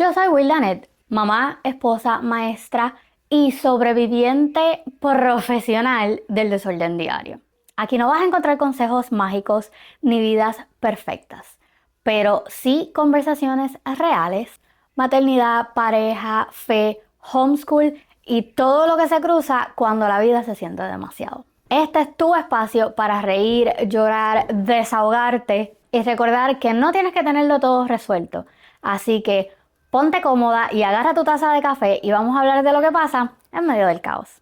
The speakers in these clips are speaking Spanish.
Yo soy Wildanet, mamá, esposa, maestra y sobreviviente profesional del desorden diario. Aquí no vas a encontrar consejos mágicos ni vidas perfectas, pero sí conversaciones reales, maternidad, pareja, fe, homeschool y todo lo que se cruza cuando la vida se siente demasiado. Este es tu espacio para reír, llorar, desahogarte y recordar que no tienes que tenerlo todo resuelto. Así que ponte cómoda y agarra tu taza de café y vamos a hablar de lo que pasa en medio del caos.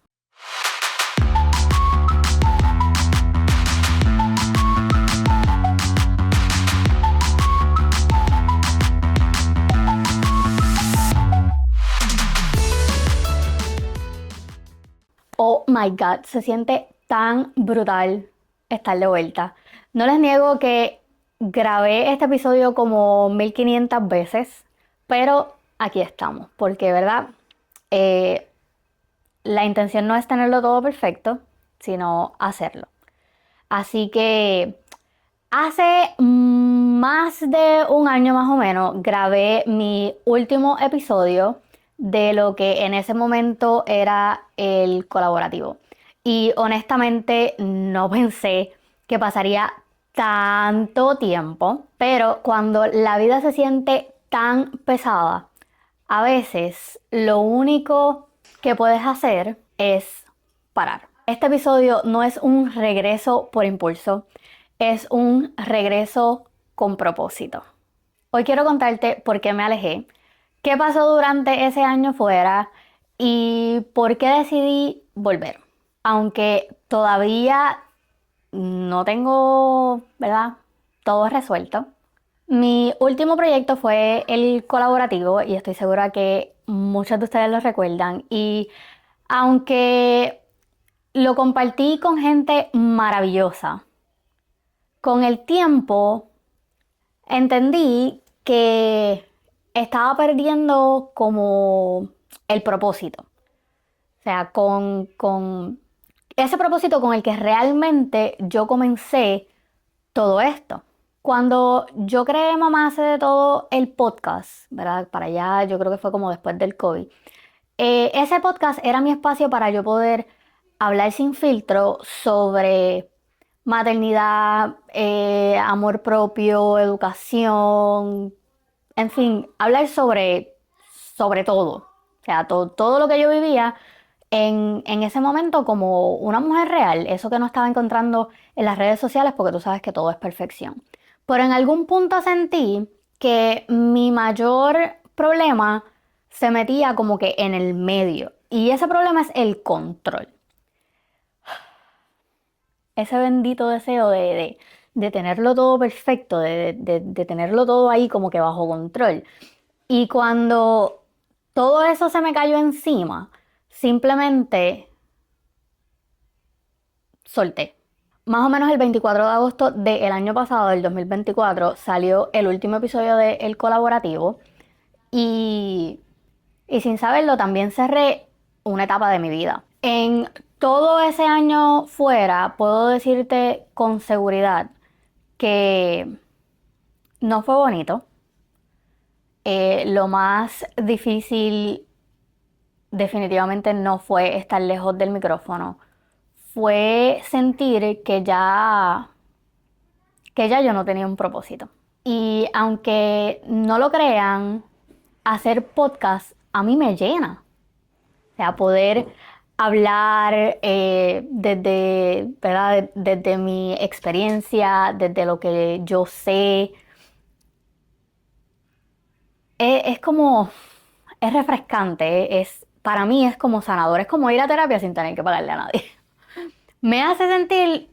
Oh my God, se siente tan brutal estar de vuelta. No les niego que grabé este episodio como 1500 veces, pero aquí estamos, porque, ¿verdad? Eh, la intención no es tenerlo todo perfecto, sino hacerlo. Así que hace más de un año más o menos grabé mi último episodio de lo que en ese momento era el colaborativo. Y honestamente no pensé que pasaría tanto tiempo, pero cuando la vida se siente tan pesada, a veces lo único que puedes hacer es parar. Este episodio no es un regreso por impulso, es un regreso con propósito. Hoy quiero contarte por qué me alejé, qué pasó durante ese año fuera y por qué decidí volver. Aunque todavía no tengo, ¿verdad?, todo resuelto. Mi último proyecto fue el colaborativo y estoy segura que muchos de ustedes lo recuerdan. Y aunque lo compartí con gente maravillosa, con el tiempo entendí que estaba perdiendo como el propósito. O sea, con ese propósito con el que realmente yo comencé todo esto. Cuando yo creé Mamá Hace de Todo el podcast, ¿verdad? Para allá yo creo que fue como después del COVID. Ese podcast era mi espacio para yo poder hablar sin filtro sobre maternidad, amor propio, educación, en fin, hablar sobre todo. O sea, todo lo que yo vivía en ese momento como una mujer real, eso que no estaba encontrando en las redes sociales porque tú sabes que todo es perfección. Pero en algún punto sentí que mi mayor problema se metía como que en el medio. Y ese problema es el control. Ese bendito deseo de tenerlo todo perfecto, de tenerlo todo ahí como que bajo control. Y cuando todo eso se me cayó encima, simplemente solté. Más o menos el 24 de agosto del año pasado, del 2024, salió el último episodio de El Colaborativo y, y sin saberlo también cerré una etapa de mi vida. En todo ese año fuera, puedo decirte con seguridad que no fue bonito. Lo más difícil definitivamente no fue estar lejos del micrófono, fue sentir que ya yo no tenía un propósito. Y aunque no lo crean, hacer podcast a mí me llena. O sea, poder hablar ¿verdad? Desde mi experiencia, desde lo que yo sé, es como, es refrescante, para mí es como sanador, es como ir a terapia sin tener que pagarle a nadie. Me hace sentir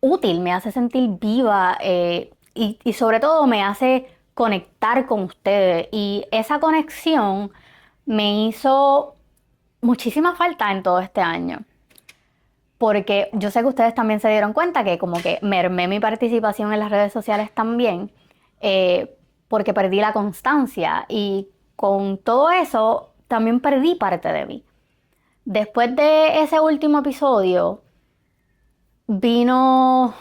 útil, me hace sentir viva y sobre todo me hace conectar con ustedes. Y esa conexión me hizo muchísima falta en todo este año. Porque yo sé que ustedes también se dieron cuenta que como que mermé mi participación en las redes sociales también, porque perdí la constancia y con todo eso también perdí parte de mí. Después de ese último episodio vino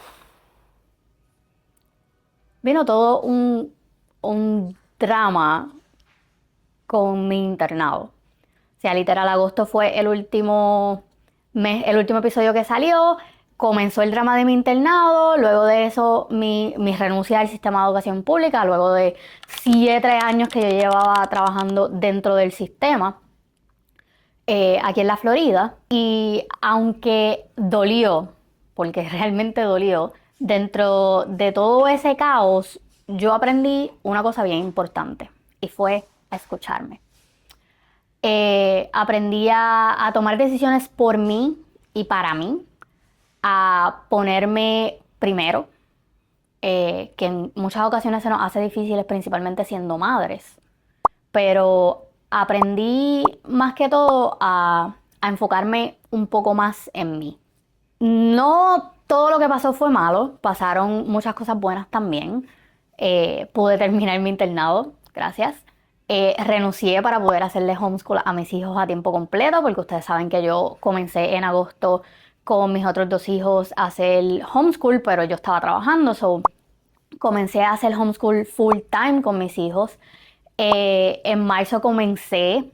vino todo un drama con mi internado. O sea, literal, agosto fue el último mes, el último episodio que salió. Comenzó el drama de mi internado, luego de eso mi renuncia al sistema de educación pública, luego de 7 años que yo llevaba trabajando dentro del sistema aquí en la Florida. Y aunque dolió, porque realmente dolió, dentro de todo ese caos, yo aprendí una cosa bien importante y fue a escucharme. Aprendí a tomar decisiones por mí y para mí, a ponerme primero, que en muchas ocasiones se nos hace difíciles, principalmente siendo madres. Pero aprendí más que todo a enfocarme un poco más en mí. No todo lo que pasó fue malo, pasaron muchas cosas buenas también. Pude terminar mi internado, gracias. Renuncié para poder hacerle homeschool a mis hijos a tiempo completo, porque ustedes saben que yo comencé en agosto con mis otros 2 hijos a hacer homeschool, pero yo estaba trabajando, so comencé a hacer homeschool full time con mis hijos. En marzo comencé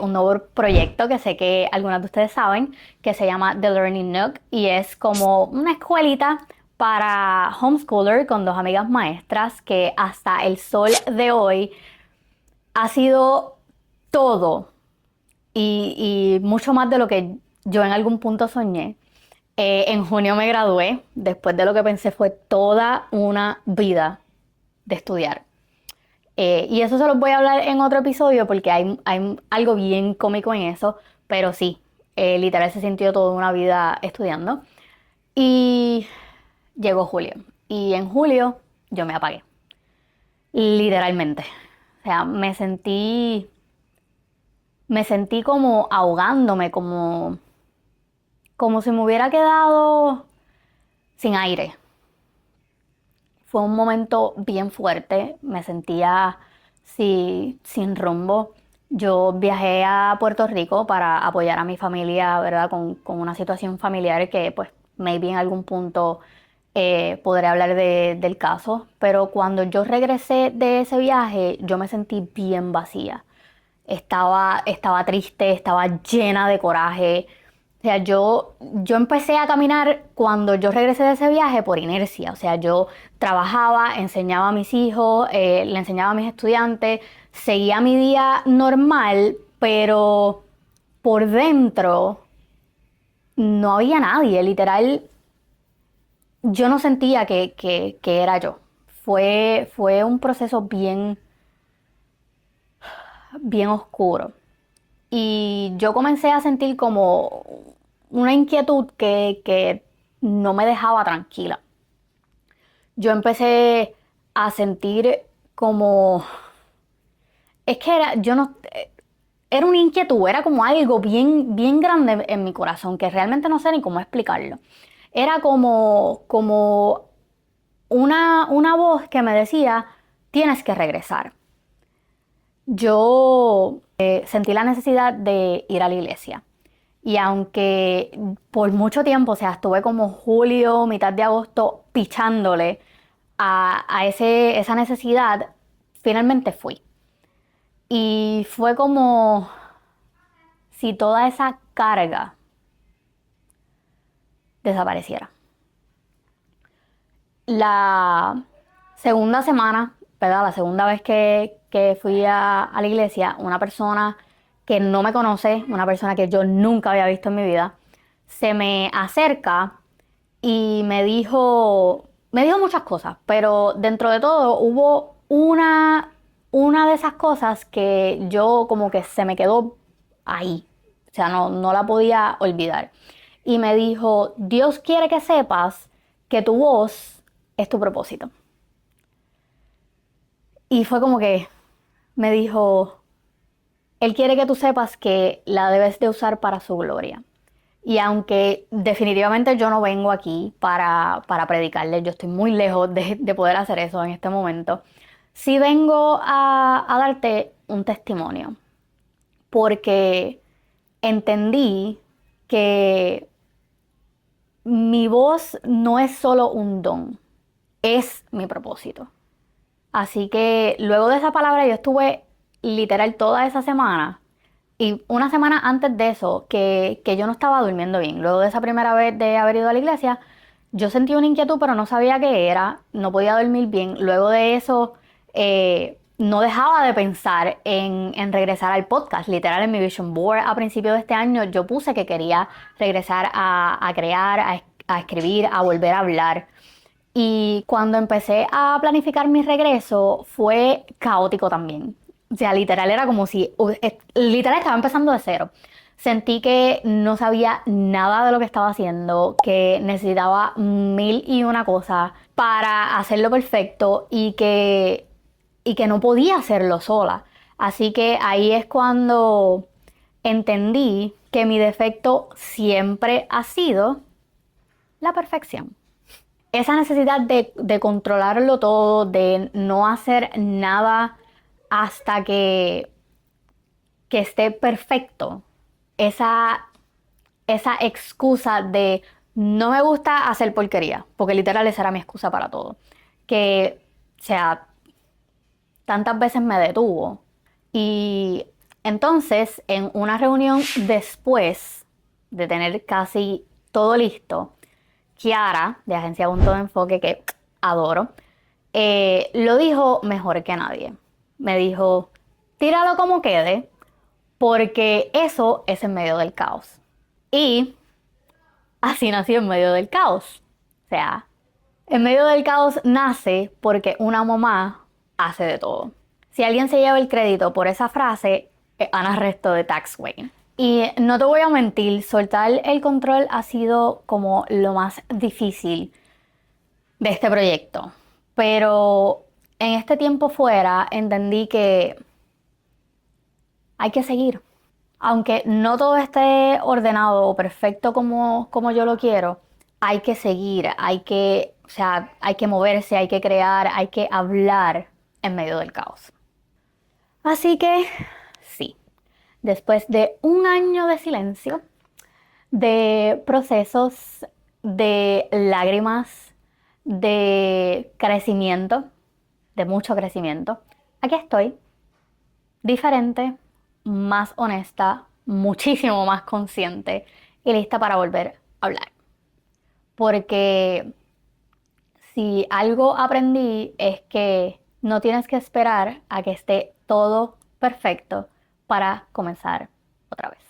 un nuevo proyecto que sé que algunos de ustedes saben, que se llama The Learning Nook, y es como una escuelita para homeschooler con 2 amigas maestras que hasta el sol de hoy ha sido todo y mucho más de lo que yo en algún punto soñé. En junio me gradué, después de lo que pensé fue toda una vida de estudiar. Y eso se los voy a hablar en otro episodio porque hay algo bien cómico en eso, pero sí, literal se sintió toda una vida estudiando. Y llegó julio. Y en julio yo me apagué, literalmente. O sea, me sentí como ahogándome, como si me hubiera quedado sin aire. Fue un momento bien fuerte, me sentía sin rumbo. Yo viajé a Puerto Rico para apoyar a mi familia, ¿verdad? Con una situación familiar que pues maybe en algún punto podré hablar del caso. Pero cuando yo regresé de ese viaje, yo me sentí bien vacía. Estaba triste, estaba llena de coraje. O sea, yo empecé a caminar cuando yo regresé de ese viaje por inercia. O sea, yo trabajaba, enseñaba a mis hijos, le enseñaba a mis estudiantes, seguía mi día normal, pero por dentro no había nadie. Literal, yo no sentía que era yo. Fue un proceso bien oscuro. Y yo comencé a sentir como una inquietud que no me dejaba tranquila. Yo empecé a sentir como, es que yo no, era una inquietud, era como algo bien grande en mi corazón, que realmente no sé ni cómo explicarlo. Era como una voz que me decía, tienes que regresar. Yo sentí la necesidad de ir a la iglesia. Y aunque por mucho tiempo, o sea, estuve como julio, mitad de agosto, pichándole a esa necesidad, finalmente fui. Y fue como si toda esa carga desapareciera. La segunda semana, ¿verdad? La segunda vez que fui a la iglesia, una persona que no me conoce, una persona que yo nunca había visto en mi vida, se me acerca y me dijo muchas cosas, pero dentro de todo hubo una de esas cosas que yo como que se me quedó ahí, o sea, no la podía olvidar. Y me dijo, Dios quiere que sepas que tu voz es tu propósito. Y fue como que me dijo, Él quiere que tú sepas que la debes de usar para su gloria. Y aunque definitivamente yo no vengo aquí para predicarles, yo estoy muy lejos de poder hacer eso en este momento, sí vengo a darte un testimonio, porque entendí que mi voz no es solo un don, es mi propósito. Así que luego de esa palabra yo estuve literal toda esa semana y una semana antes de eso que yo no estaba durmiendo bien. Luego de esa primera vez de haber ido a la iglesia, yo sentí una inquietud, pero no sabía qué era, no podía dormir bien. Luego de eso, no dejaba de pensar en regresar al podcast. Literal, en mi Vision Board a principios de este año, yo puse que quería regresar a crear, a escribir, a volver a hablar. Y cuando empecé a planificar mi regreso, fue caótico también. O sea, literal era como si, literal estaba empezando de cero. Sentí que no sabía nada de lo que estaba haciendo, que necesitaba mil y una cosas para hacerlo perfecto y que no podía hacerlo sola. Así que ahí es cuando entendí que mi defecto siempre ha sido la perfección. Esa necesidad de controlarlo todo, de no hacer nada hasta que esté perfecto. Esa excusa de no me gusta hacer porquería, porque literal esa era mi excusa para todo. Que, o sea, tantas veces me detuvo. Y entonces, en una reunión después de tener casi todo listo, Kiara, de Agencia Punto de Enfoque, que adoro, lo dijo mejor que nadie. Me dijo, tíralo como quede, porque eso es en medio del caos. Y así nació en medio del caos. O sea, en medio del caos nace porque una mamá hace de todo. Si alguien se lleva el crédito por esa frase, Ana Resto de Tax Wayne. Y no te voy a mentir, soltar el control ha sido como lo más difícil de este proyecto. Pero en este tiempo fuera entendí que hay que seguir. Aunque no todo esté ordenado o perfecto como yo lo quiero, hay que seguir, o sea, hay que moverse, hay que crear, hay que hablar en medio del caos. Así que sí, después de un año de silencio, de procesos, de lágrimas, de crecimiento, de mucho crecimiento, aquí estoy, diferente, más honesta, muchísimo más consciente y lista para volver a hablar. Porque si algo aprendí es que no tienes que esperar a que esté todo perfecto para comenzar otra vez.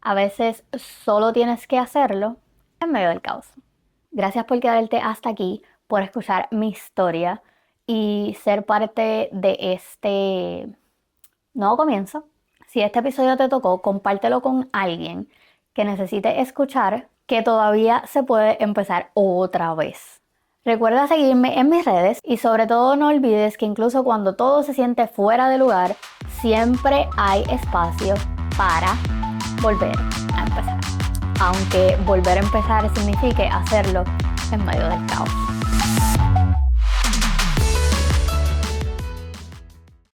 A veces solo tienes que hacerlo en medio del caos. Gracias por quedarte hasta aquí, por escuchar mi historia y ser parte de este nuevo comienzo. Si este episodio te tocó, compártelo con alguien que necesite escuchar que todavía se puede empezar otra vez. Recuerda seguirme en mis redes y sobre todo no olvides que incluso cuando todo se siente fuera de lugar, siempre hay espacio para volver a empezar. Aunque volver a empezar signifique hacerlo en medio del caos.